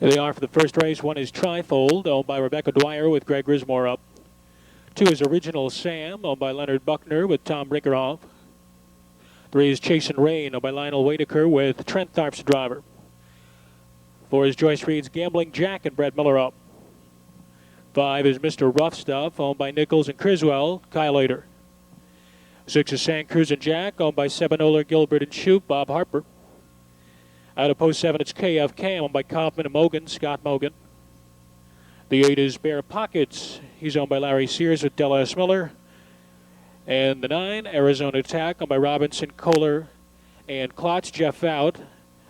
Here they are for the first race. One is Trifold, owned by Rebecca Dwyer with Greg Grismore up. 2 is Original Sam, owned by Leonard Buckner with Tom Brinkerhoff. 3 is Chasin' Rain, owned by Lionel Whitaker with Trent Tharp's driver. 4 is Joyce Reed's Gambling Jack and Brad Miller up. 5 is Mr. Rough Stuff, owned by Nichols and Criswell, Kyle Ader. 6 is San Cruz and Jack, owned by Sebenola, Gilbert and Shoup, Bob Harper. Out of post 7, it's KF Cam, owned by Kaufman and Mogan, Scott Mogan. The 8 is Bear Pockets. He's owned by Larry Sears with Del S. Miller. And the 9, Arizona Attack, owned by Robinson, Kohler, and Klotz, Jeff Out.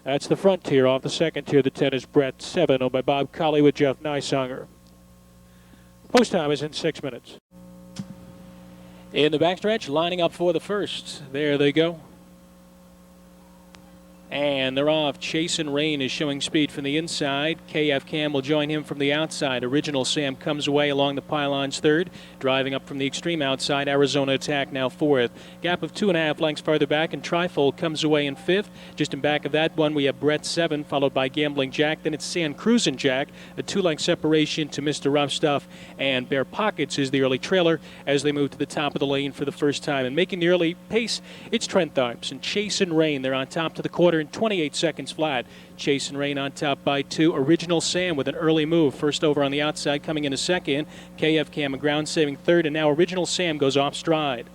That's the front tier. Off the second tier, the 10 is Brett 7, owned by Bob Colley with Jeff Nysonger. Post time is in 6 minutes. In the backstretch, lining up for the first. There they go. And they're off. Chasin' Rain is showing speed from the inside. KF Cam will join him from the outside. Original Sam comes away along the pylons third. Driving up from the extreme outside, Arizona Attack now fourth. Gap of 2.5 lengths farther back, and Trifold comes away in fifth. Just in back of that one, we have Brett 7, followed by Gambling Jack. Then it's San Cruz and Jack. A 2-length separation to Mr. Rough Stuff. And Bear Pockets is the early trailer as they move to the top of the lane for the first time. And making the early pace, it's Trent Tharps and Chasin' Rain. They're on top to the quarter. 28 seconds flat. Chasin' Rain on top by 2. Original Sam with an early move. First over on the outside, coming in a second. KF Cam a ground saving third, and now Original Sam goes off stride.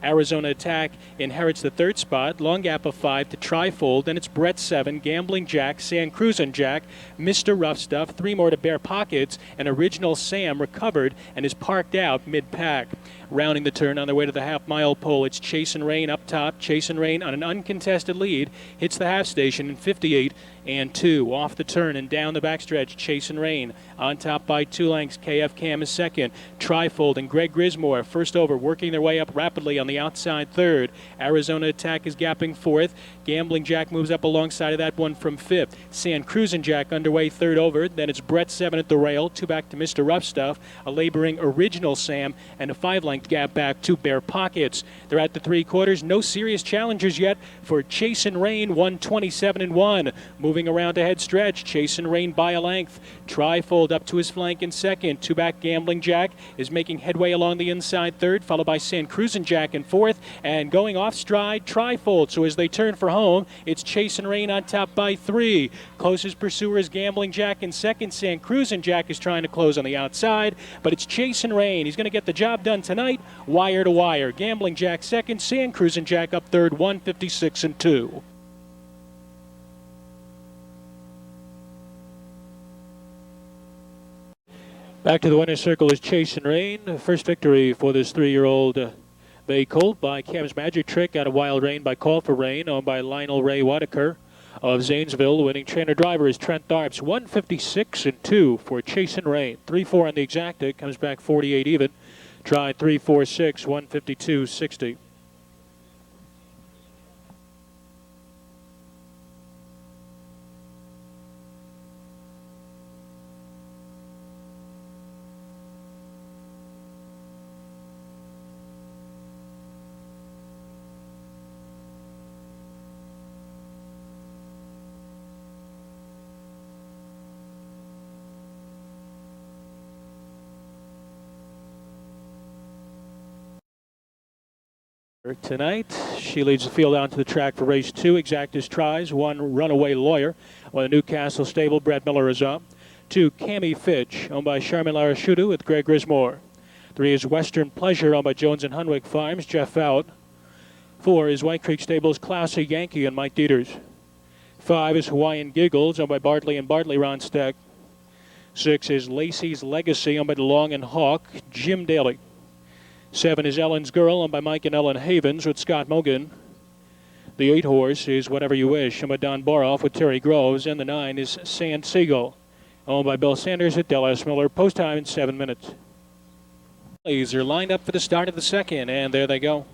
Arizona Attack inherits the third spot. Long gap of 5 to Trifold. Then it's Brett 7, Gambling Jack, San Cruz and Jack, Mr. Rough Stuff. 3 more to Bear Pockets, and Original Sam recovered and is parked out mid-pack. Rounding the turn on their way to the half-mile pole, it's Chasin' Rain up top. Chasin' Rain on an uncontested lead. Hits the half station in 58 and 2. Off the turn and down the backstretch, Chasin' Rain on top by 2 lengths. KF Cam is second. Trifold and Greg Grismore first over, working their way up rapidly on the outside third. Arizona Attack is gapping fourth. Gambling Jack moves up alongside of that one from fifth. San Cruz and Jack underway third over. Then it's Brett 7 at the rail. 2 back to Mr. Rough Stuff. A laboring Original Sam, and a 5-length gap back to Bear Pockets. They're at the 3/4. No serious challengers yet for Chasin' Rain, 127 and 1. Moving around to head stretch, Chasin' Rain by a length. Trifold up to his flank in second. 2 back Gambling Jack is making headway along the inside third, followed by San Cruz and Jack in fourth, and going off stride, Trifold. So as they turn for home, it's Chasin' Rain on top by 3. Closest pursuer is Gambling Jack in second. San Cruz and Jack is trying to close on the outside, but it's Chasin' Rain. He's going to get the job done tonight, wire to wire. Gambling Jack second, San Cruz and Jack up third, 156 and 2. Back to the winner's circle is Chasin' Rain. First victory for this 3-year-old bay colt by Cam's Magic Trick out of Wild Rain by Call for Rain, owned by Lionel Ray Whitaker of Zanesville. The winning trainer-driver is Trent Tharps. 156 and 2 for Chasin' Rain. 3-4 on the exacta, comes back 48 even. Tried 3-4-6, 152.60. Tonight, she leads the field out to the track for race 2. Exactus tries. 1, Runaway Lawyer. While the Newcastle stable, Brad Miller is up. 2, Cami Fitch, owned by Charmin Larashudu with Greg Grismore. 3 is Western Pleasure, owned by Jones and Hunwick Farms, Jeff Out. 4 is White Creek Stables, Classy Yankee and Mike Dieters. 5 is Hawaiian Giggles, owned by Bartley and Bartley, Ron Steck. 6 is Lacey's Legacy, owned by DeLong and Hawk, Jim Daly. 7 is Ellen's Girl, owned by Mike and Ellen Havens with Scott Mogan. The 8 horse is Whatever You Wish, owned by Don Boroff with Terry Groves. And the 9 is Sand Seagull, owned by Bill Sanders with Del S. Miller. Post time in 7 minutes. These are lined up for the start of the second, and there they go.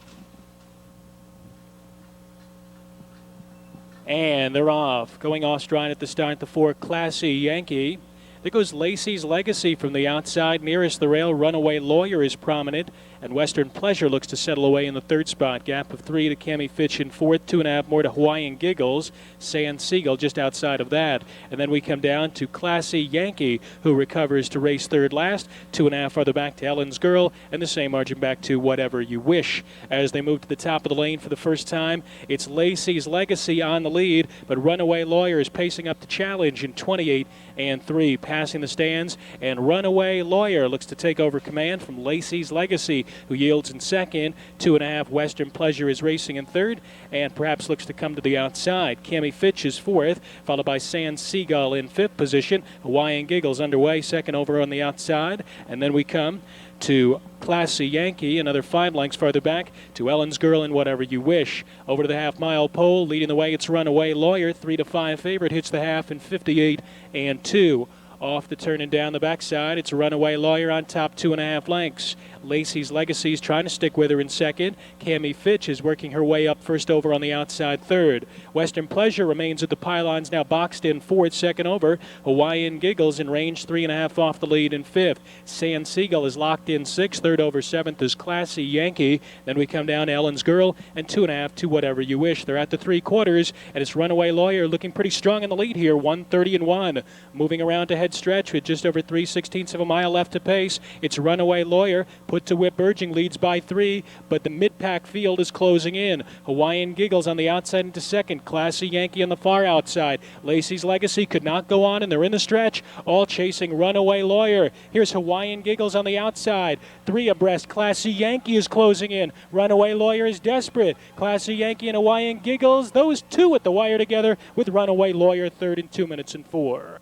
And they're off. Going off stride at the start, the 4, Classy Yankee. There goes Lacey's Legacy from the outside. Nearest the rail, Runaway Lawyer is prominent. And Western Pleasure looks to settle away in the third spot. Gap of 3 to Cami Fitch in fourth, 2.5 more to Hawaiian Giggles. Sand Seagull just outside of that. And then we come down to Classy Yankee, who recovers to race third last. 2.5 farther back to Ellen's Girl, and the same margin back to Whatever You Wish. As they move to the top of the lane for the first time, it's Lacey's Legacy on the lead, but Runaway Lawyer is pacing up the challenge in 28 and 3, passing the stands, and Runaway Lawyer looks to take over command from Lacey's Legacy, who yields in second. 2.5 Western Pleasure is racing in third, and perhaps looks to come to the outside. Cami Fitch is fourth, followed by Sand Seagull in fifth position. Hawaiian Giggles underway, second over on the outside, and then we come to Classy Yankee, another 5 lengths farther back to Ellen's Girl and Whatever You Wish. Over to the half-mile pole, leading the way, it's Runaway Lawyer, 3 to 5 favorite, hits the half in 58 and 2. Off the turn and down the backside, it's Runaway Lawyer on top, 2.5 lengths. Lacey's Legacy's trying to stick with her in second. Cami Fitch is working her way up first over on the outside third. Western Pleasure remains at the pylons, now boxed in fourth, second over. Hawaiian Giggles in range, 3.5 off the lead in fifth. Sand Seagull is locked in sixth, third over seventh is Classy Yankee. Then we come down to Ellen's Girl and 2.5 to Whatever You Wish. They're at the 3/4, and it's Runaway Lawyer looking pretty strong in the lead here, 1:30 and 1. Moving around to head stretch with just over 3/16 of a mile left to pace. It's Runaway Lawyer. Put to Whip Urging leads by 3, but the mid-pack field is closing in. Hawaiian Giggles on the outside into second. Classy Yankee on the far outside. Lacey's Legacy could not go on, and they're in the stretch, all chasing Runaway Lawyer. Here's Hawaiian Giggles on the outside. 3 abreast. Classy Yankee is closing in. Runaway Lawyer is desperate. Classy Yankee and Hawaiian Giggles, those two at the wire together, with Runaway Lawyer third in 2 minutes and 4.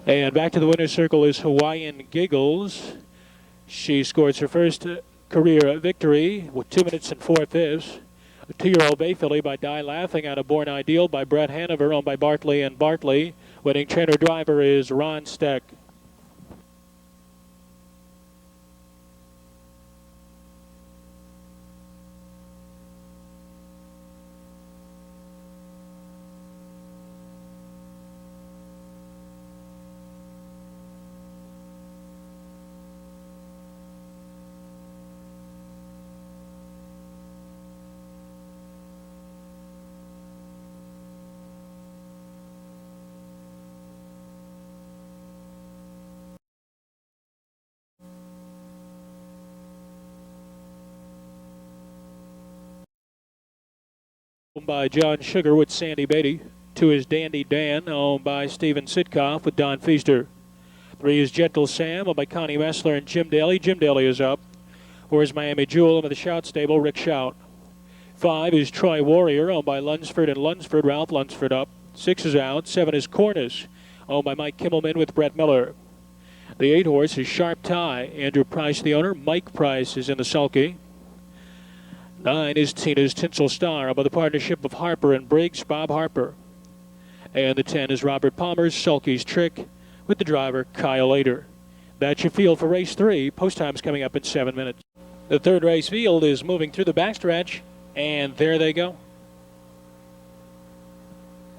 And back to the winner's circle is Hawaiian Giggles. She scores her first career victory with 2 minutes and 4/5. A 2-year-old Bay Filly by Die Laughing out of Born Ideal by Brett Hanover, owned by Bartley and Bartley. Winning trainer driver is Ron Steck. Owned by John Sugar with Sandy Beatty. 2 is Dandy Dan, owned by Steven Sitkoff with Don Feaster. 3 is Gentle Sam, owned by Connie Messler and Jim Daly. Jim Daly is up. 4 is Miami Jewel, owned by the Shout Stable, Rick Shout. 5 is Troy Warrior, owned by Lunsford and Lunsford, Ralph Lunsford up. 6 is out. 7 is Cornish, owned by Mike Kimmelman with Brett Miller. The 8 horse is Sharp Tie. Andrew Price, the owner. Mike Price is in the sulky. 9 is Tina's Tinsel Star, by the partnership of Harper and Briggs, Bob Harper. And the 10 is Robert Palmer's Sulky's Trick with the driver Kyle Ader. That's your field for race 3. Post time's coming up in 7 minutes. The third race field is moving through the backstretch, and there they go.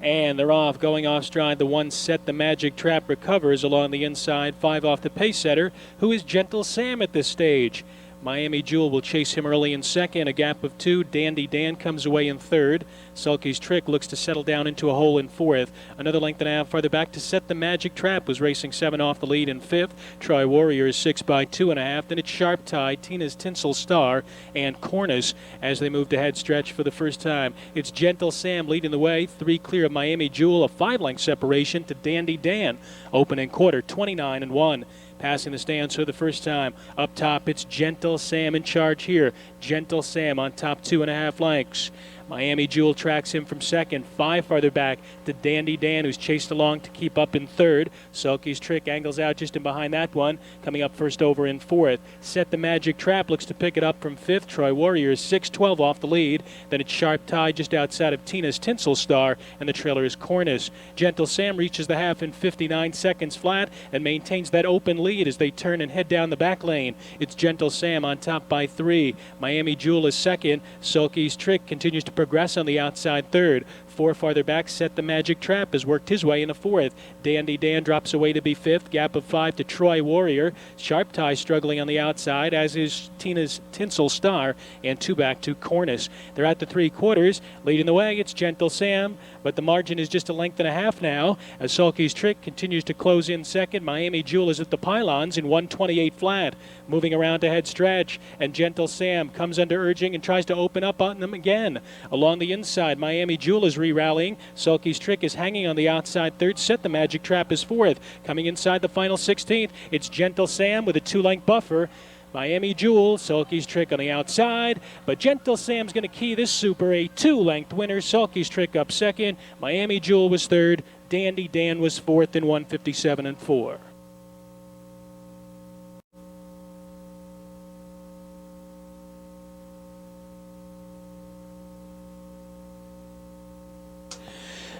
And they're off, going off stride. The 1 set, the Magic Trap, recovers along the inside. 5 off the pace setter, who is Gentle Sam at this stage. Miami Jewel will chase him early in second. A gap of 2. Dandy Dan comes away in third. Sulky's Trick looks to settle down into a hole in fourth. Another length and a half farther back to set, the Magic Trap was racing 7 off the lead in fifth. Troy Warrior is 6 by 2.5. Then it's Sharp Tie, Tina's Tinsel Star, and Cornice as they move to head stretch for the first time. It's Gentle Sam leading the way. 3 clear of Miami Jewel, a 5-length separation to Dandy Dan. Opening quarter, 29 and 1. Passing the stands for the first time. Up top, it's Gentle Sam in charge here. Gentle Sam on top, 2.5 lengths. Miami Jewel tracks him from second. 5 farther back to Dandy Dan, who's chased along to keep up in third. Sulky's Trick angles out just in behind that one, coming up first over in fourth. Set the Magic Trap looks to pick it up from fifth. Troy Warrior is 6-12 off the lead. Then it's Sharp Tie just outside of Tina's Tinsel Star, and the trailer is Cornice. Gentle Sam reaches the half in 59 seconds flat and maintains that open lead as they turn and head down the back lane. It's Gentle Sam on top by 3. Miami Jewel is second. Sulky's Trick continues to progress on the outside third. 4 farther back, Set the Magic Trap has worked his way into fourth. Dandy Dan drops away to be fifth. Gap of 5 to Troy Warrior. Sharp Tie struggling on the outside, as is Tina's Tinsel Star, and 2 back to Cornice. They're at the 3/4. Leading the way, it's Gentle Sam, but the margin is just a length and a half now, as Sulky's Trick continues to close in second. Miami Jewel is at the pylons in 128 flat. Moving around to head stretch, and Gentle Sam comes under urging and tries to open up on them again. Along the inside, Miami Jewel is re-rallying. Sulky's Trick is hanging on the outside third. Set the Magic Trap is fourth. Coming inside the final 16th, it's Gentle Sam with a 2-length buffer. Miami Jewel, Sulky's Trick on the outside, but Gentle Sam's going to key this super, a 2-length winner. Sulky's Trick up second. Miami Jewel was third. Dandy Dan was fourth in 157 4.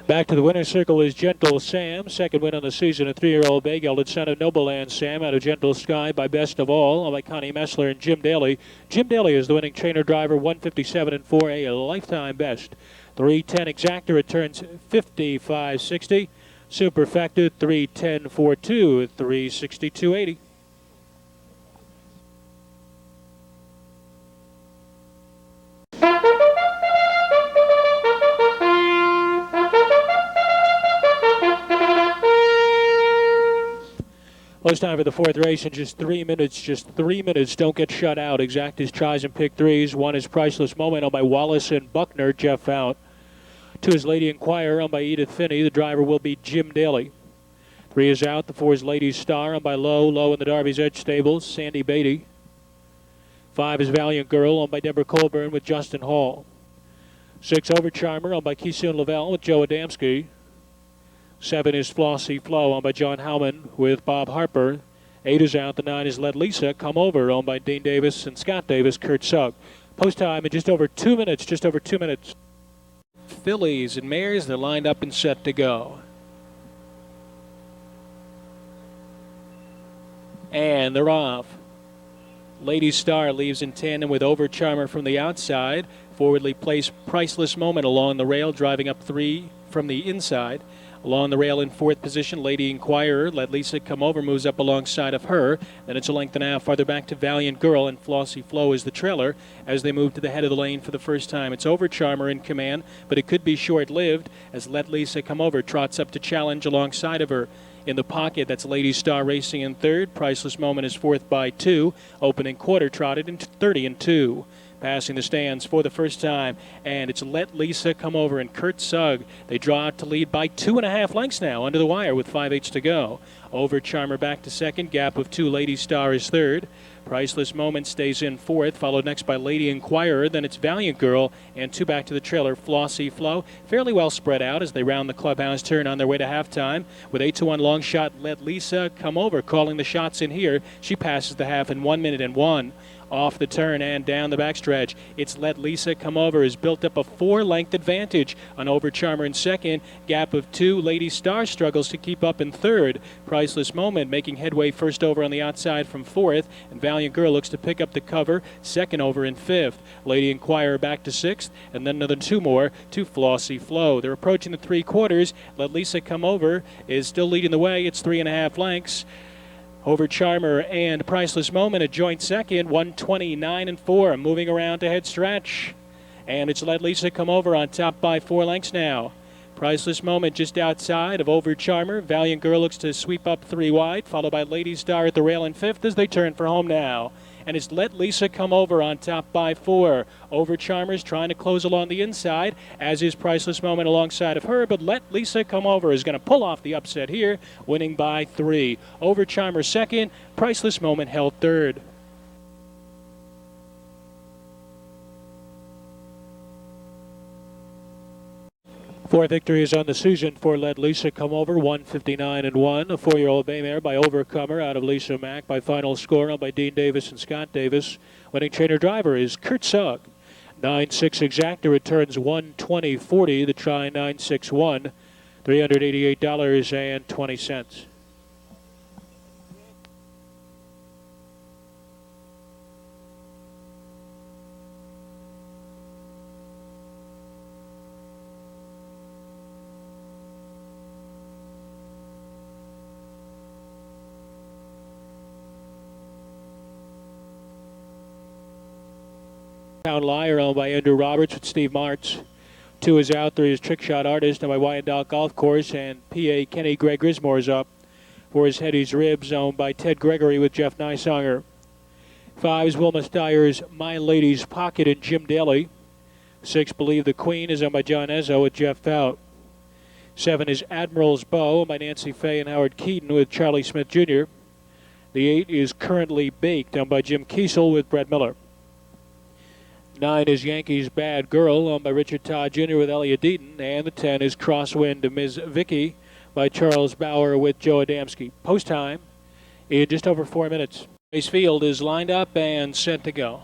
Back to the winner's circle is Gentle Sam. Second win on the season, a 3-year-old bay gelded son of Noble Land Sam out of Gentle Sky by Best of All by Connie Messler and Jim Daly. Jim Daly is the winning trainer driver, 157 4, a lifetime best. 310 exacta returns 55.60. Superfecta 310.42, 362.80. Post time for the fourth race in just 3 minutes. Just 3 minutes. Don't get shut out. Exactas tries and pick threes. 1 is Priceless Moment owned by Wallace and Buckner. Jeff out. 2 is Lady Inquirer owned by Edith Finney. The driver will be Jim Daly. 3 is out. The 4 is Lady Star owned by Low in the Darby's Edge Stables. Sandy Beatty. 5 is Valiant Girl owned by Deborah Colburn with Justin Hall. 6 Overcharmer owned by Kisun Lavelle with Joe Adamski. 7 is Flossy Flow, owned by John Howman with Bob Harper. 8 is out. The 9 is Let Lisa Come Over, owned by Dean Davis and Scott Davis, Kurt Sugg. Post time in just over 2 minutes, Fillies and mares, they're lined up and set to go. And they're off. Lady Star leaves in tandem with Overcharmer from the outside. Forwardly placed Priceless Moment along the rail, driving up 3 from the inside. Along the rail in fourth position, Lady Inquirer. Let Lisa Come Over moves up alongside of her. Then it's a length and a half farther back to Valiant Girl, and Flossy Flow is the trailer as they move to the head of the lane for the first time. It's Overcharmer in command, but it could be short-lived as Let Lisa Come Over trots up to challenge alongside of her. In the pocket, that's Lady Star racing in third. Priceless Moment is fourth by 2. Opening quarter trotted in 30 2. Passing the stands for the first time, and it's Let Lisa Come Over and Kurt Sugg. They draw out to lead by 2.5 lengths now under the wire with 5/8 to go. Overcharmer back to second. Gap of 2. Lady Star is third. Priceless Moment stays in fourth, followed next by Lady Inquirer. Then it's Valiant Girl, and 2 back to the trailer, Flossy Flow. Fairly well spread out as they round the clubhouse turn on their way to halftime. With 8-1 long shot, Let Lisa Come Over calling the shots in here. She passes the half in 1 minute and 1. Off the turn and down the backstretch, it's Let Lisa Come Over has built up a 4-length advantage on Overcharmer in second. Gap of 2. Lady Star struggles to keep up in third. Priceless Moment making headway first over on the outside from fourth, and Valiant Girl looks to pick up the cover second over in fifth. Lady Inquirer back to sixth, and then another 2 more to Flossy Flow. They're approaching the 3/4. Let Lisa Come Over is still leading the way. It's 3.5 lengths. Overcharmer and Priceless Moment a joint second, 129 4. Moving around to head stretch. And it's Let Lisa Come Over on top by 4 lengths now. Priceless Moment just outside of Overcharmer. Valiant Girl looks to sweep up 3 wide, followed by Lady Star at the rail in fifth as they turn for home now. And it's Let Lisa Come Over on top by 4. Overcharmer's trying to close along the inside, as is Priceless Moment alongside of her, but Let Lisa Come Over is going to pull off the upset here, winning by 3. Overcharmer second, Priceless Moment held third. Four victories on the season for Let Lisa Come Over, 159-1. A 4-year-old bay mare by Overcomer out of Lisa Mack by final score by Dean Davis and Scott Davis. Winning trainer driver is Kurt Sugg. 9-6 Exacta returns 120.40. The try 9-6-1, $388.20. Town Liar owned by Andrew Roberts with Steve Martz. 2 is out. 3 is Trick Shot Artist owned by Wyandotte Golf Course, and PA Kenny Greg Grismore is up. 4 is Hetty's Ribs owned by Ted Gregory with Jeff Nysonger. 5 is Wilma Steyer's My Lady's Pocket and Jim Daly. 6 Believe the Queen is owned by John Ezzo with Jeff Fout. 7 is Admiral's Bow owned by Nancy Fay and Howard Keaton with Charlie Smith Jr. The 8 is Currently Baked owned by Jim Kiesel with Brett Miller. 9 is Yankees Bad Girl, owned by Richard Todd Jr. with Elliot Deaton. And the 10 is Crosswind Ms. Vicky by Charles Bauer with Joe Adamski. Post time in just over 4 minutes. Race field is lined up and set to go.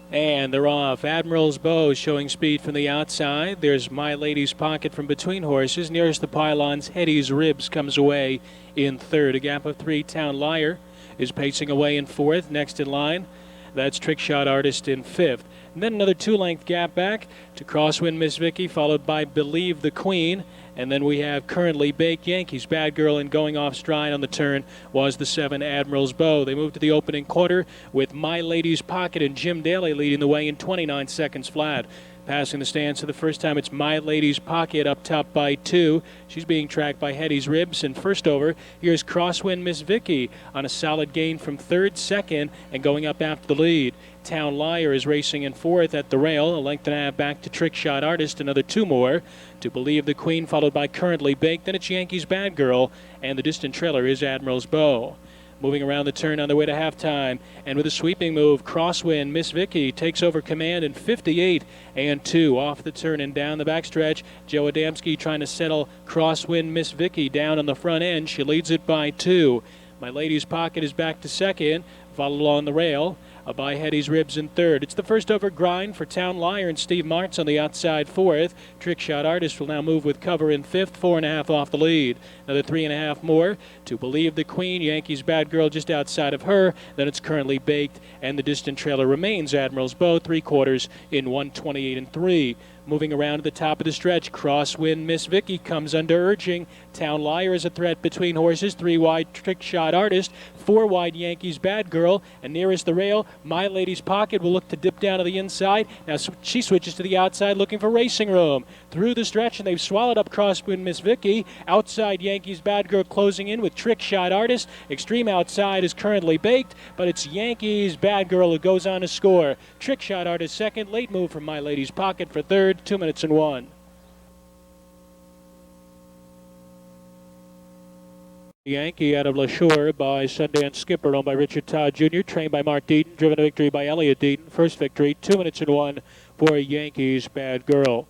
And they're off. Admiral's Bow showing speed from the outside. There's My Lady's Pocket from between horses. Nearest the pylons, Hetty's Ribs comes away in third. A gap of 3, Town Liar is pacing away in fourth. Next in line, that's Trick Shot Artist in fifth. And then another 2-length gap back to Crosswind Miss Vicky, followed by Believe the Queen. And then we have Currently Baked, Yankees Bad Girl, and going off stride on the turn was the 7 Admiral's Bow. They move to the opening quarter with My Lady's Pocket and Jim Daly leading the way in 29 seconds flat. Passing the stands for the first time, it's My Lady's Pocket up top by 2. She's being tracked by Hetty's Ribs. And first over, here's Crosswind Miss Vicky on a solid gain from third, second, and going up after the lead. Town Liar is racing in fourth at the rail. A length and a half back to Trick Shot Artist. Another 2 more to Believe the Queen, followed by Currently Baked. Then it's Yankees Bad Girl, and the distant trailer is Admiral's Bow. Moving around the turn on the way to halftime, and with a sweeping move, Crosswind Miss Vicky takes over command in 58-2. Off the turn and down the backstretch, Joe Adamski trying to settle Crosswind Miss Vicky down on the front end. She leads it by 2. My Lady's Pocket is back to second, followed along the rail by Hetty's Ribs in third. It's the first over grind for Town Liar and Steve Martz on the outside fourth. Trick Shot Artist will now move with cover in fifth, 4.5 off the lead. Another 3.5 more to Believe the Queen. Yankees Bad Girl just outside of her. Then it's Currently Baked, and the distant trailer remains Admiral's Bow, 3/4 in 128-3. Moving around to the top of the stretch, Crosswind Miss Vicky comes under urging. Town Liar is a threat between horses. 3 wide Trick Shot Artist, 4 wide Yankees Bad Girl, and nearest the rail, My Lady's Pocket will look to dip down to the inside. Now she switches to the outside looking for racing room. Through the stretch, and they've swallowed up Crosswind Miss Vicky. Outside, Yankees Bad Girl closing in with Trick Shot Artist. Extreme outside is Currently Baked, but it's Yankees Bad Girl who goes on to score. Trick Shot Artist second. Late move from My Lady's Pocket for third. 2 minutes and 1. Yankee out of LaShore by Sundance Skipper, owned by Richard Todd Jr., trained by Mark Deaton, driven to victory by Elliot Deaton. First victory, 2 minutes and 1 for Yankees Bad Girl.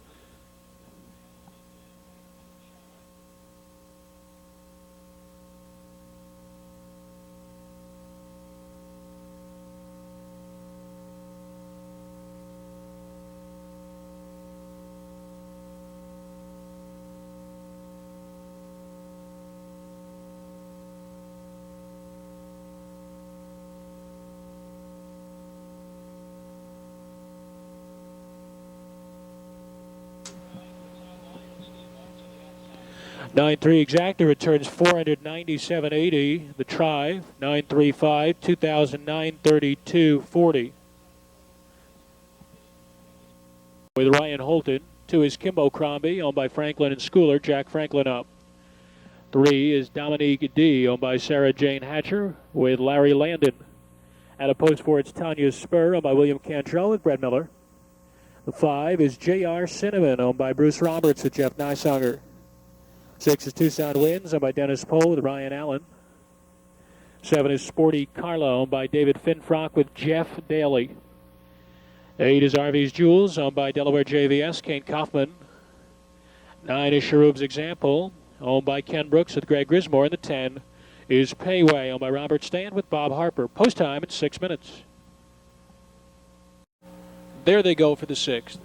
(9-3) Exacta returns 497.80. The try 935 2009-32.40. With Ryan Holton. 2 is Kimbo Crombie, owned by Franklin and Schooler. Jack Franklin up. 3 is Dominique D, owned by Sarah Jane Hatcher with Larry Landon. At a post 4, it's Tanya Spur, owned by William Cantrell with Brett Miller. The 5 is J.R. Cinnamon, owned by Bruce Roberts with Jeff Nysonger. 6 is Tucson Winds, owned by Dennis Pohl with Ryan Allen. 7 is Sporty Carlo, owned by David Finfrock with Jeff Daly. 8 is RV's Jewels, owned by Delaware JVS, Kane Kaufman. 9 is Cherub's Example, owned by Ken Brooks with Greg Grismore. And the 10 is Payway, owned by Robert Stan with Bob Harper. Post time at 6 minutes. There they go for the 6th.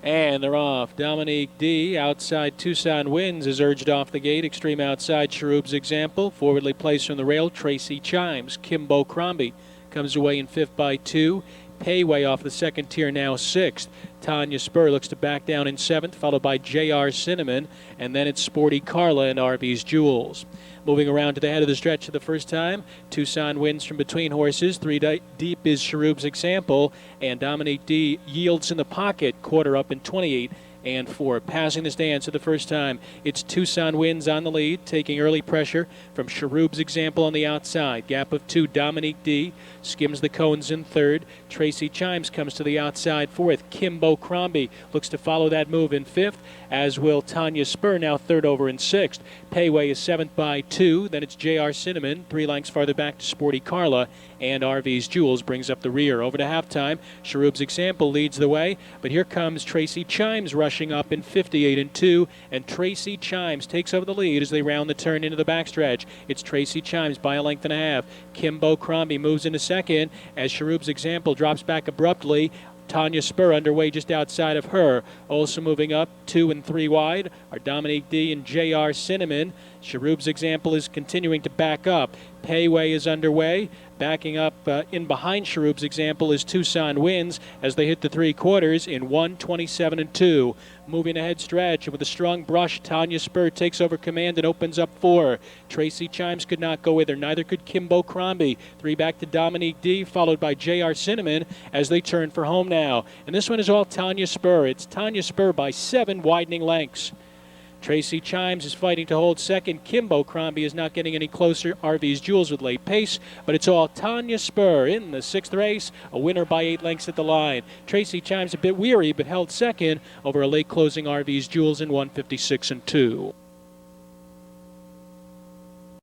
And they're off. Dominique D. outside Tucson Winds is urged off the gate. Extreme outside Cherub's Example. Forwardly placed on the rail, Tracy Chimes. Kimbo Crombie comes away in 5th by 2. Payway off the second tier, now 6th. Tanya Spur looks to back down in 7th, followed by J.R. Cinnamon. And then it's Sporty Carla and RV's Jewels. Moving around to the head of the stretch for the first time, Tucson Winds from between horses. 3 deep is Cherub's Example, and Dominique D. yields in the pocket, quarter up in 28 and 4. Passing the stands for the first time, it's Tucson Winds on the lead, taking early pressure from Cherub's Example on the outside. Gap of 2, Dominique D. skims the cones in 3rd. Tracy Chimes comes to the outside 4th. Kimbo Crombie looks to follow that move in 5th, as will Tanya Spur, now 3rd over in 6th. Payway is 7th by 2. Then it's J.R. Cinnamon, 3 lengths farther back to Sporty Carla, and RV's Jewels brings up the rear. Over to halftime, Cherub's Example leads the way, but here comes Tracy Chimes rushing up in 58 and 2, and Tracy Chimes takes over the lead as they round the turn into the backstretch. It's Tracy Chimes by a length and a half. Kimbo Crombie moves into second as Cherub's Example drops back abruptly. Tanya Spur underway just outside of her. Also moving up 2 and 3 wide are Dominique D. and J.R. Cinnamon. Cherub's Example is continuing to back up. Payway is underway. Backing up in behind Cherub's Example is Tucson Winds as they hit the 3/4 in 1:27 and 2. Moving ahead stretch, and with a strong brush, Tanya Spur takes over command and opens up 4. Tracy Chimes could not go with her. Neither could Kimbo Crombie. 3 back to Dominique D, followed by J.R. Cinnamon as they turn for home now. And this one is all Tanya Spur. It's Tanya Spur by 7 widening lengths. Tracy Chimes is fighting to hold second. Kimbo Crombie is not getting any closer. RV's Jewels with late pace, but it's all Tanya Spur in the 6th race, a winner by 8 lengths at the line. Tracy Chimes a bit weary, but held second over a late closing RV's Jewels in 1:56 and 2.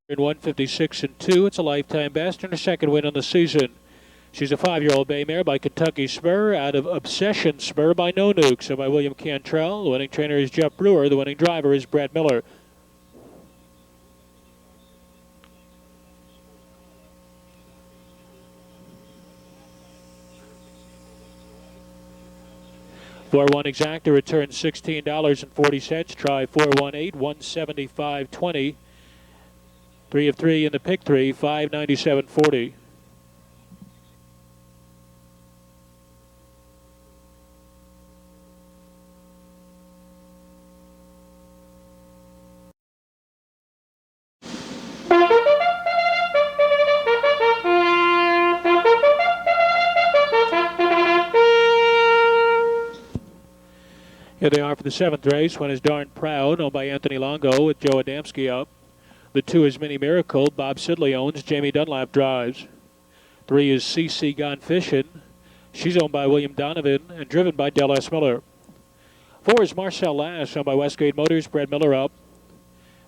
In 1:56 and 2, it's a lifetime best and her second win on the season. She's a 5-year-old bay mare by Kentucky Spur, out of Obsession Spur by No Nuke, so by William Cantrell. The winning trainer is Jeff Brewer. The winning driver is Brad Miller. $4-1 exacta returns $16.40. Try 418, 175.20. 3 of 3 in the pick 3, 597.40. Here they are for the 7th race. One is Darn Proud, owned by Anthony Longo with Joe Adamski up. The 2 is Mini Miracle. Bob Sidley owns. Jamie Dunlap drives. 3 is CC Gone Fishin'. She's owned by William Donovan and driven by Del S. Miller. 4 is Marcel Lass, owned by Westgate Motors. Brad Miller up.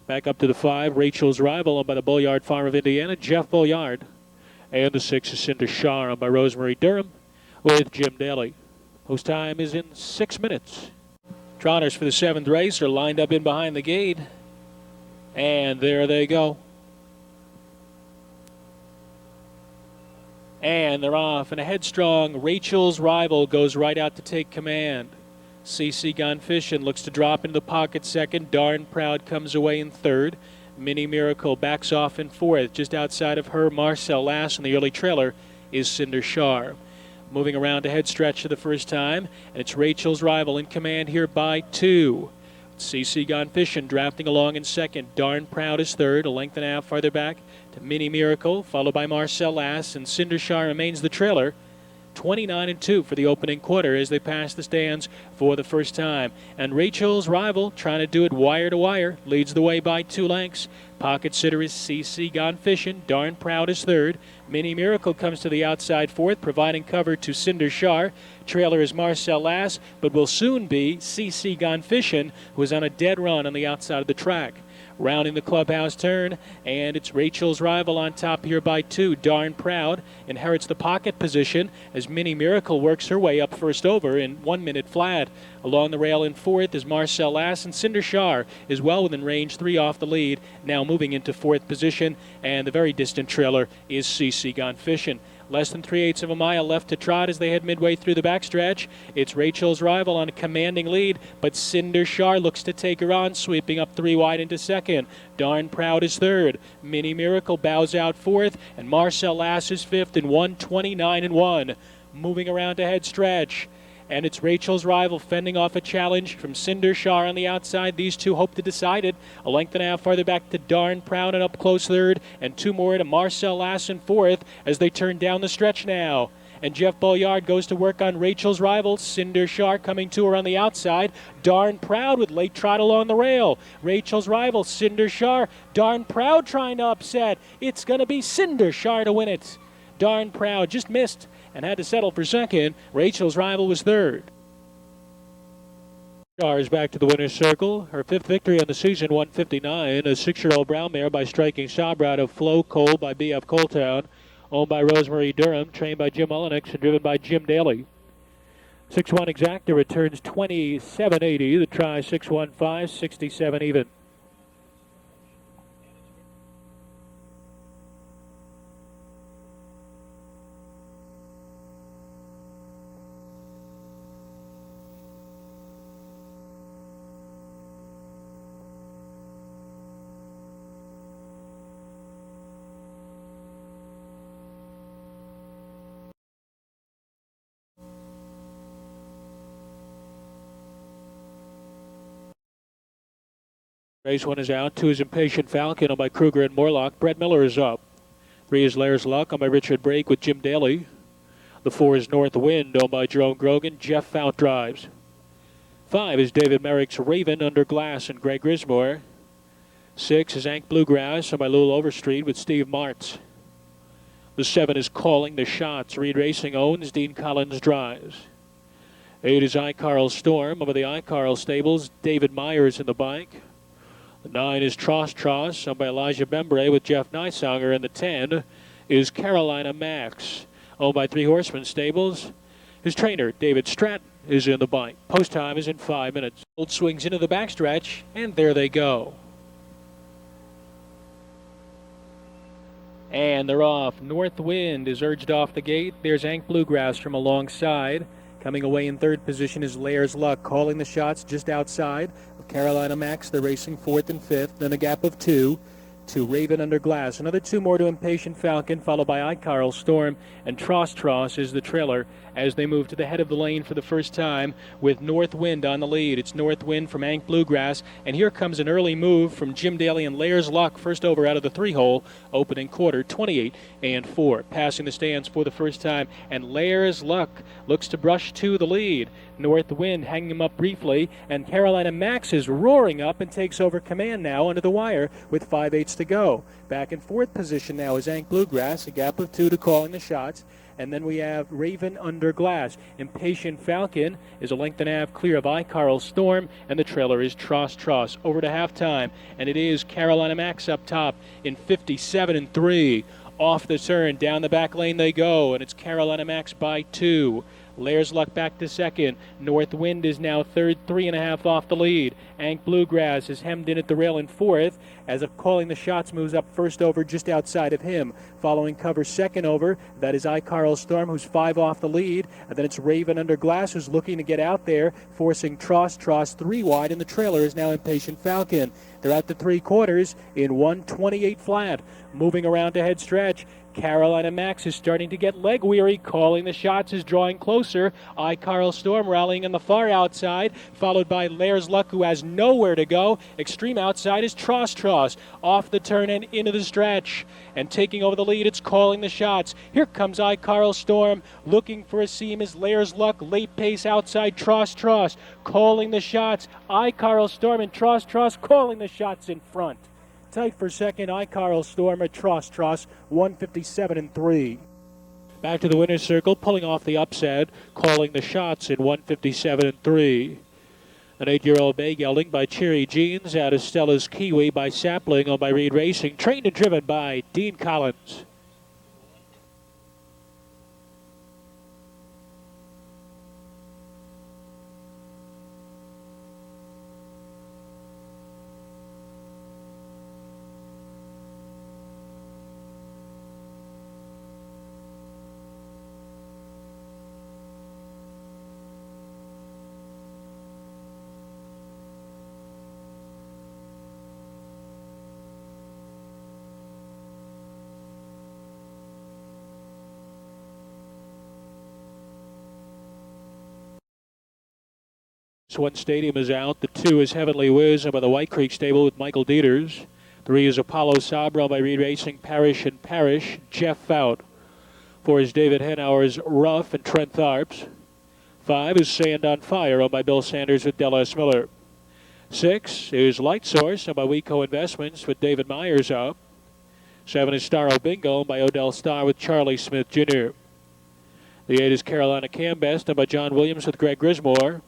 Back up to the 5, Rachel's Rival, owned by the Bullyard Farm of Indiana, Jeff Bullyard. And the 6 is Cinder Shar, owned by Rosemary Durham with Jim Daly. Post time is in 6 minutes. Trotters for the 7th race are lined up in behind the gate. And there they go. And they're off. And a headstrong Rachel's Rival goes right out to take command. CC Gone Fishin' looks to drop into the pocket second. Darn Proud comes away in 3rd. Mini Miracle backs off in 4th. Just outside of her, Marcel Lass, and the early trailer is Cinder Shar. Moving around to head stretch for the first time, and it's Rachel's Rival in command here by 2. CC Gone Fishin' drafting along in 2nd. Darn Proud is 3rd, a length and a half farther back to Mini Miracle, followed by Marcel Lass, and Cinder Shar remains the trailer. 29 and 2 for the opening quarter as they pass the stands for the first time. And Rachel's Rival, trying to do it wire to wire, leads the way by 2 lengths. Pocket sitter is CC Gone Fishin'. Darn Proud is 3rd. Mini Miracle comes to the outside 4th, providing cover to Cinder Shar. Trailer is Marcel Lass, but will soon be CC Gone Fishin', who is on a dead run on the outside of the track. Rounding the clubhouse turn, and it's Rachel's Rival on top here by 2. Darn Proud inherits the pocket position as Mini Miracle works her way up first over in 1 minute flat. Along the rail in 4th is Marcel Lass, and Cinder Shar is well within range, 3 off the lead, now moving into 4th position, and the very distant trailer is CC Gone Fishin'. Less than 3/8 of a mile left to trot as they head midway through the backstretch. It's Rachel's Rival on a commanding lead, but Cinder Shar looks to take her on, sweeping up 3 wide into 2nd. Darn Proud is 3rd. Mini Miracle bows out 4th, and Marcel Lass is 5th in 1:29.1. Moving around to head stretch. And it's Rachel's Rival fending off a challenge from Cinder Shar on the outside. These two hope to decide it. A length and a half farther back to Darn Proud and up close 3rd, and 2 more to Marcel Lass in 4th as they turn down the stretch now. And Jeff Bolyard goes to work on Rachel's Rival. Cinder Shar coming to her on the outside. Darn Proud with late trot along the rail. Rachel's Rival, Cinder Shar. Darn Proud trying to upset. It's going to be Cinder Shar to win it. Darn Proud just missed and had to settle for 2nd. Rachel's Rival was 3rd. Shar is back to the winner's circle. Her 5th victory on the season, 1:59. A 6-year-old brown mare by Striking Sabra out of Flo Cole by BF Coletown. Owned by Rosemary Durham, trained by Jim Mullenix, and driven by Jim Daly. 6-1 exacta returns 27.80. The try 6-1-5, 67 even. Race 1 is out. 2 is Impatient Falcon on by Kruger and Morlock. Brett Miller is up. 3 is Lair's Luck on by Richard Brake with Jim Daly. The 4 is North Wind owned by Jerome Grogan. Jeff Fout drives. 5 is David Merrick's Raven Under Glass and Greg Grismore. 6 is Ank Bluegrass on by Lowell Overstreet with Steve Martz. The 7 is Calling the Shots. Reed Racing owns. Dean Collins drives. 8 is I Carl Storm over the I Carl stables. David Myers in the bike. The 9 is Tross owned by Elijah Bembre with Jeff Neisanger, and the 10 is Carolina Max owned by Three Horsemen stables. His trainer, David Stratton, is in the bike. Post time is in 5 minutes. Old swings into the backstretch, and there they go. And they're off. North Wind is urged off the gate. There's Ank Bluegrass from alongside. Coming away in 3rd position is Lair's Luck, calling the shots just outside of Carolina Max. They're racing 4th and 5th, then a gap of 2 to Raven Under Glass. Another 2 more to Impatient Falcon, followed by I Carl Storm, and Tross is the trailer as they move to the head of the lane for the first time with North Wind on the lead. It's North Wind from Ank Bluegrass, and here comes an early move from Jim Daly and Lair's Luck, first over out of the 3-hole, opening quarter, 28-4. Passing the stands for the first time, and Lair's Luck looks to brush to the lead. North Wind hanging him up briefly, and Carolina Max is roaring up and takes over command now under the wire with 5/8 to go. Back in 4th position now is Ank Bluegrass, a gap of 2 to calling the shots. And then we have Raven Under Glass. Impatient Falcon is a length and a half clear of I Carl Storm, and the trailer is Tross. Over to halftime, and it is Carolina Max up top in 57-3. Off the turn, down the back lane they go, and it's Carolina Max by 2. Lair's Luck back to 2nd. North Wind is now 3rd, 3.5 off the lead. Ank Bluegrass is hemmed in at the rail in 4th as of calling the shots moves up first over just outside of him. Following cover 2nd over, that is I Carl Storm, who's 5 off the lead. And then it's Raven Under Glass, who's looking to get out there, forcing Tross 3 wide, and the trailer is now Impatient Falcon. They're at the 3/4 in 1:28 flat. Moving around to head stretch. Carolina Max is starting to get leg weary. Calling the shots is drawing closer. I Carl Storm rallying on the far outside, followed by Lair's Luck, who has nowhere to go. Extreme outside is Tross. Off the turn and into the stretch. And taking over the lead, it's Calling the Shots. Here comes I Carl Storm. Looking for a seam is Lair's Luck. Late pace outside Tross. Calling the shots. I Carl Storm and Tross calling the shots in front. Tight for 2nd, I Carl Storm at Tross, 1:57-3. Back to the winner's circle, pulling off the upset, calling the shots in 1:57-3. An 8-year-old bay gelding by Cherry Jeans out of Stella's Kiwi by Sapling, owned by Reed Racing, trained and driven by Dean Collins. One Stadium is out. The 2 is Heavenly Whiz by the White Creek stable with Michael Dieters. 3 is Apollo Sabra by Reed Racing, Parrish and Parrish, Jeff Fout. 4 is David Henauer's Ruff and Trent Tharps. 5 is Sand on Fire, owned by Bill Sanders with Del S. Miller. 6 is Light Source, owned by Weco Investments with David Myers up. 7 is Starro Bingo, owned by Odell Starr with Charlie Smith Jr. The 8 is Carolina Cambest, owned by John Williams with Greg Grismore.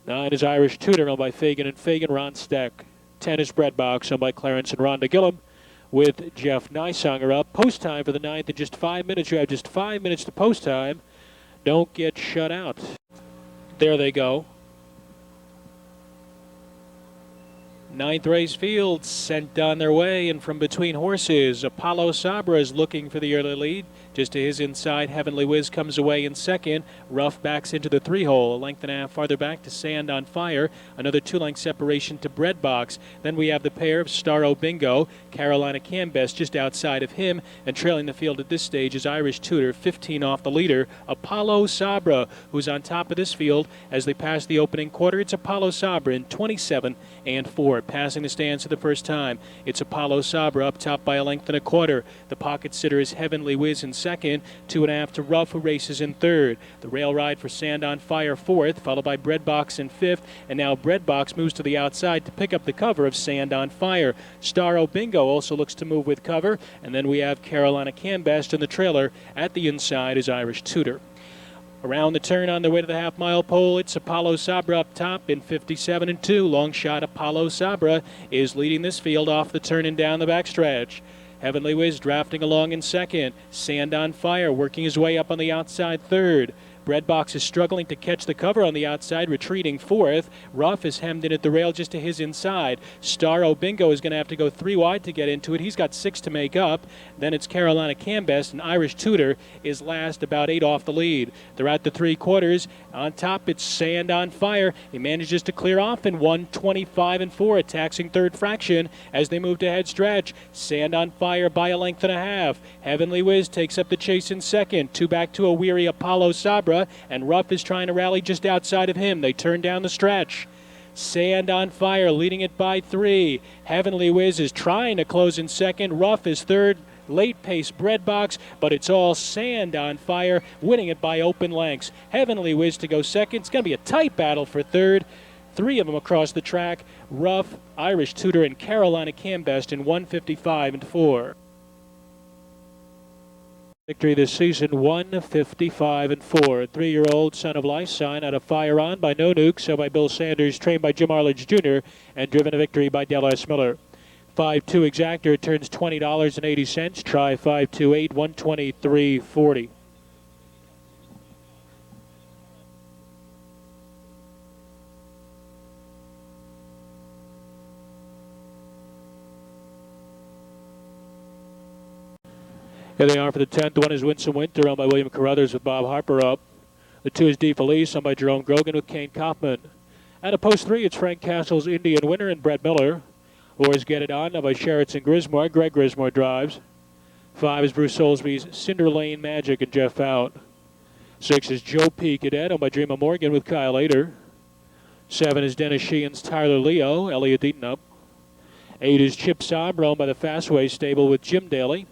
9 is Irish Tudor, owned by Fagan and Fagan, Ron Steck. 10 is Breadbox, owned by Clarence and Rhonda Gillum, with Jeff Nysonger up. Post time for the 9th in just 5 minutes. You have just 5 minutes to post time. Don't get shut out. There they go. 9th race field sent on their way, and from between horses, Apollo Sabra is looking for the early lead. Just to his inside, Heavenly Whiz comes away in second. Ruff backs into the 3-hole, a length and a half farther back to Sand on Fire. Another 2-length separation to Breadbox. Then we have the pair of Starro Bingo, Carolina Cambest just outside of him, and trailing the field at this stage is Irish Tudor, 15 off the leader. Apollo Sabra, who's on top of this field as they pass the opening quarter. It's Apollo Sabra in 27 and 4. Passing the stands for the first time, it's Apollo Sabra up top by a length and a quarter. The pocket sitter is Heavenly Whiz in second, 2.5 to Ruff, who races in third. The rail ride for Sand on Fire fourth, followed by Breadbox in fifth, and now Breadbox moves to the outside to pick up the cover of Sand on Fire. Starro Bingo also looks to move with cover, and then we have Carolina Cambest in the trailer. At the inside is Irish Tudor. Around the turn on the way to the half-mile pole, it's Apollo Sabra up top in 57 and 2. Long shot Apollo Sabra is leading this field off the turn and down the backstretch. Heavenly Whiz drafting along in second. Sand on Fire working his way up on the outside third. Breadbox is struggling to catch the cover on the outside, retreating fourth. Ruff is hemmed in at the rail just to his inside. Starro Bingo is going to have to go 3 wide to get into it. He's got 6 to make up. Then it's Carolina Cambest, and Irish Tudor is last, about 8 off the lead. They're at the 3/4. On top, it's Sand on Fire. He manages to clear off in 1:25 and 4, a taxing third fraction as they move to head stretch. Sand on Fire by a length and a half. Heavenly Whiz takes up the chase in second. 2 back to a weary Apollo Sabra, and Ruff is trying to rally just outside of him. They turn down the stretch. Sand on Fire leading it by 3. Heavenly Whiz is trying to close in second. Ruff is third. Late pace Breadbox, but it's all Sand on Fire winning it by open lengths. Heavenly Whiz to go second. It's going to be a tight battle for third. 3 of them across the track. Ruff, Irish Tudor, and Carolina Cambest in 1:55 and 4. Victory this season, 1:55 and 4. 3-year-old Son of Life sign out of Fire On by No Nuke, so by Bill Sanders, trained by Jim Arledge Jr., and driven to victory by Del S. Miller. 5-2 exactor turns $20.80. Try 528, 123.40. Here they are for the 10th. One is Winsome Winter, owned by William Carruthers with Bob Harper up. The 2 is D. Felice, owned by Jerome Grogan with Kane Kaufman. At a post 3, it's Frank Castle's Indian Winner and Brett Miller. 4 is Get It On, owned by Sheraton Grismore. Greg Grismore drives. 5 is Bruce Soulsby's Cinder Lane Magic and Jeff Out. 6 is Joe P. Cadet, owned by Dreamer Morgan with Kyle Ader. 7 is Dennis Sheehan's Tyler Leo, Elliot Eaton up. 8 is Chip Sabra, owned by the Fastway stable with Jim Daly.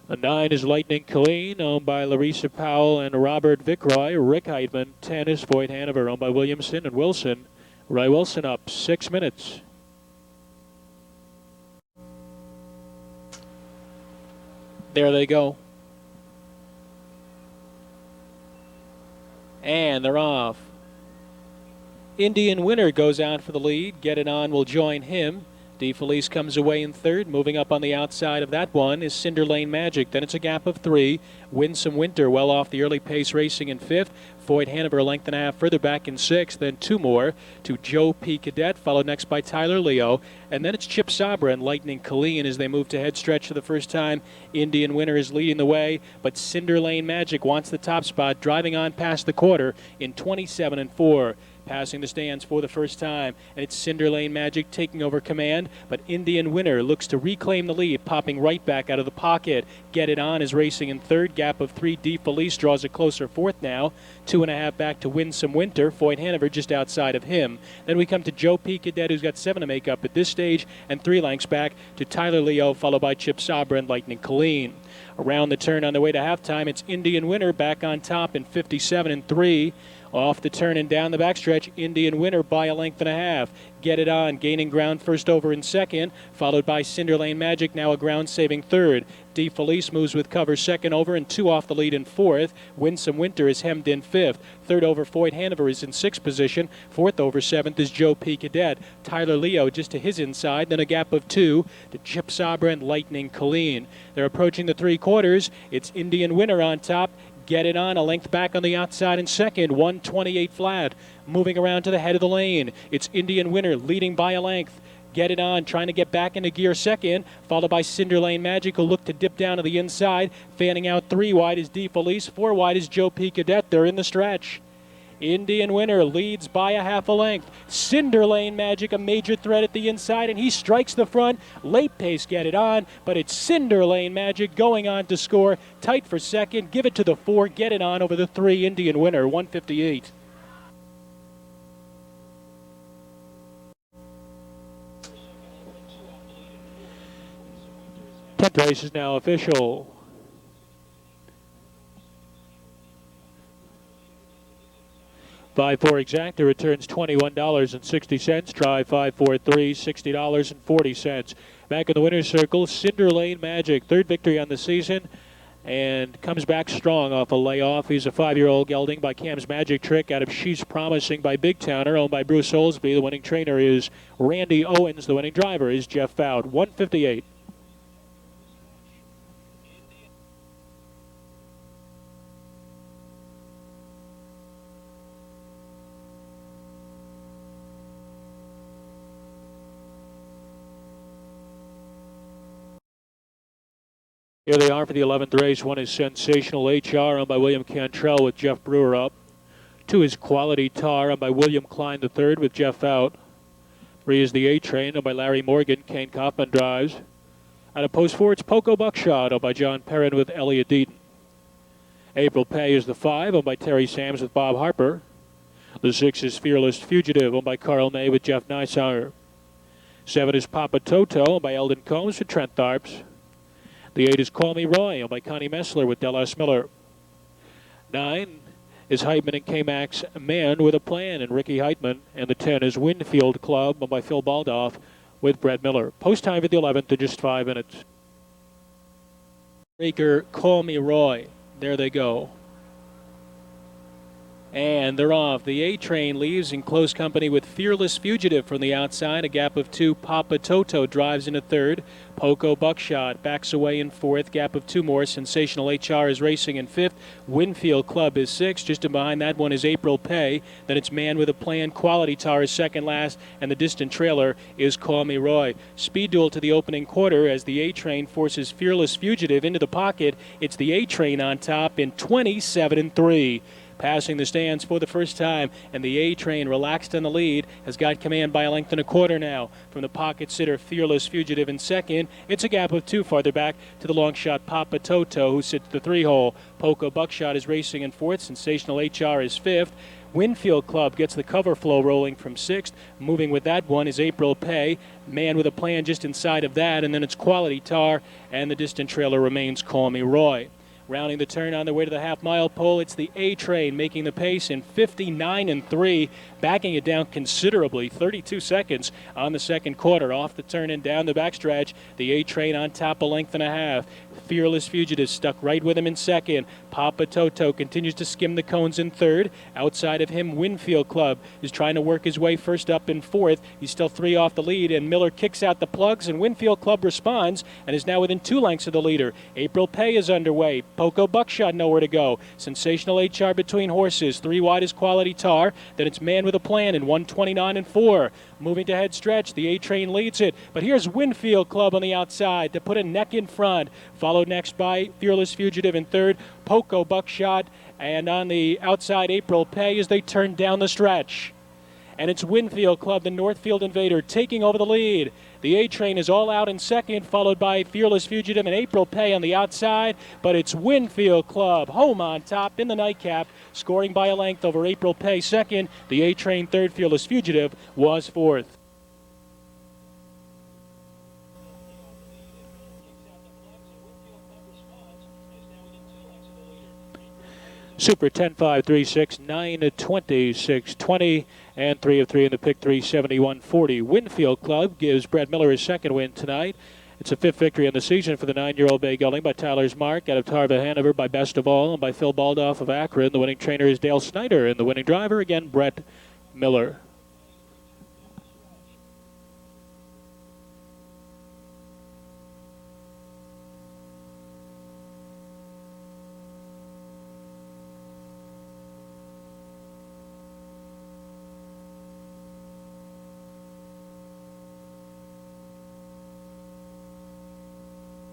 9 is Lightning Colleen, owned by Larissa Powell and Robert Vickroy. Rick Heidman. 10 is Voight Hanover, owned by Williamson and Wilson. Ray Wilson up 6 minutes. There they go. And they're off. Indian Winner goes out for the lead. Get It On will join him. DeFelice comes away in third. Moving up on the outside of that one is Cinder Lane Magic. Then it's a gap of 3. Winsome Winter well off the early pace racing in 5th. Floyd Hanover a length and a half further back in 6th. Then 2 more to Joe P. Cadet, followed next by Tyler Leo. And then it's Chip Sabra and Lightning Colleen as they move to head stretch for the first time. Indian Winner is leading the way, but Cinder Lane Magic wants the top spot, driving on past the quarter in 27-4. Passing the stands for the first time, and it's Cinder Lane Magic taking over command, but Indian Winner looks to reclaim the lead, popping right back out of the pocket. Get It On is racing in third. Gap of 3. DeFelice draws a closer fourth now. 2.5 back to Winsome Winter. Floyd Hanover just outside of him. Then we come to Joe P. Cadet, who's got 7 to make up at this stage, and 3 lengths back to Tyler Leo, followed by Chip Sabra and Lightning Colleen. Around the turn on the way to halftime, it's Indian Winner back on top in 57-3. Off the turn and down the backstretch, Indian Winner by a length and a half. Get It On gaining ground first over in second, followed by Cinder Lane Magic, now a ground-saving third. DeFelice moves with cover second over and 2 off the lead in fourth. Winsome Winter is hemmed in fifth. Third over Floyd Hanover is in sixth position. Fourth over seventh is Joe P. Cadet. Tyler Leo just to his inside, then a gap of 2 to Chip Sabra and Lightning Colleen. They're approaching the 3/4. It's Indian Winner on top. Get It On a length back on the outside in second, 128 flat. Moving around to the head of the lane, it's Indian Winner leading by a length. Get It On trying to get back into gear second, followed by Cinder Lane Magic, who look to dip down to the inside. Fanning out 3 wide is DeFelice, 4 wide is Joe P. Cadet. They're in the stretch. Indian Winner leads by a half a length. Cinder Lane Magic, a major threat at the inside, and he strikes the front. Late pace Get It On, but it's Cinder Lane Magic going on to score. Tight for second. Give it to the 4. Get It On over the 3. Indian Winner, 158. Tenth race is now official. By 4 exact, the return's $21.60. Try 543, $60.40. Back in the winner's circle, Cinder Lane Magic, 3rd victory on the season, and comes back strong off a layoff. He's a 5-year-old gelding by Cam's Magic Trick out of She's Promising by Big Towner, owned by Bruce Olsby. The winning trainer is Randy Owens. The winning driver is Jeff Fout. 158. Here they are for the 11th race. 1 is Sensational HR, owned by William Cantrell with Jeff Brewer up. 2 is Quality Tar, owned by William Klein III with Jeff out. 3 is the A-Train, owned by Larry Morgan. Kane Kaufman drives. Out of post 4, it's Poco Buckshot, owned by John Perrin with Elliot Deaton. April Pay is the 5, owned by Terry Sams with Bob Harper. The 6 is Fearless Fugitive, owned by Carl May with Jeff Neisauer. 7 is Papa Toto, owned by Eldon Combs with Trent Tharps. The 8 is Call Me Roy, owned by Connie Messler with Dallas Miller. 9 is Heitman and K-Max Man with a Plan and Ricky Heitman. And the 10 is Winfield Club, owned by Phil Baldoff with Brett Miller. Post time for the 11th to just 5 minutes. Breaker, Call Me Roy. There they go. And they're off. The A-Train leaves in close company with Fearless Fugitive from the outside. A gap of 2. Papa Toto drives into third. Poco Buckshot backs away in fourth. Gap of 2 more. Sensational HR is racing in fifth. Winfield Club is sixth. Just behind that one is April Pay. Then it's Man with a Plan. Quality Tar is second last. And the distant trailer is Call Me Roy. Speed duel to the opening quarter as the A-Train forces Fearless Fugitive into the pocket. It's the A-Train on top in 27-3. Passing the stands for the first time, and the A-Train, relaxed on the lead, has got command by a length and a quarter now. From the pocket sitter, Fearless Fugitive in second. It's a gap of 2 farther back to the long shot Papa Toto, who sits the 3-hole. Poco Buckshot is racing in fourth. Sensational HR is fifth. Winfield Club gets the cover flow rolling from sixth. Moving with that one is April Pay. Man with a Plan just inside of that, and then it's Quality Tar, and the distant trailer remains Call Me Roy. Rounding the turn on their way to the half-mile pole, it's the A-Train making the pace in 59-3, backing it down considerably, 32 seconds on the second quarter. Off the turn and down the backstretch, the A-Train on top a length and a half. Fearless Fugitive stuck right with him in second. Papa Toto continues to skim the cones in third. Outside of him, Winfield Club is trying to work his way first up in fourth. He's still 3 off the lead, and Miller kicks out the plugs, and Winfield Club responds and is now within 2 lengths of the leader. April Pay is underway. Poco Buckshot nowhere to go. Sensational HR between horses. 3 wide is Quality Tar. Then it's Man with a Plan in 129 and 4. Moving to head stretch, the A-Train leads it, but here's Winfield Club on the outside to put a neck in front. Followed next by Fearless Fugitive in third, Poco Buckshot, and on the outside April Pay as they turn down the stretch. And it's Winfield Club, the Northfield Invader, taking over the lead. The A-Train is all out in second, followed by Fearless Fugitive and April Pay on the outside. But it's Winfield Club, home on top in the nightcap, scoring by a length over April Pay second. The A-Train third, Fearless Fugitive was fourth. Super 10-5-3-6, 9-26-20, and 3 of 3 in the pick 371-40. Winfield Club gives Brad Miller his second win tonight. It's a 5th victory in the season for the 9-year-old bay gelding by Tyler's Mark out of Tarva, Hanover, by Best of All, and by Phil Baldoff of Akron. The winning trainer is Dale Snyder, and the winning driver, again, Brett Miller.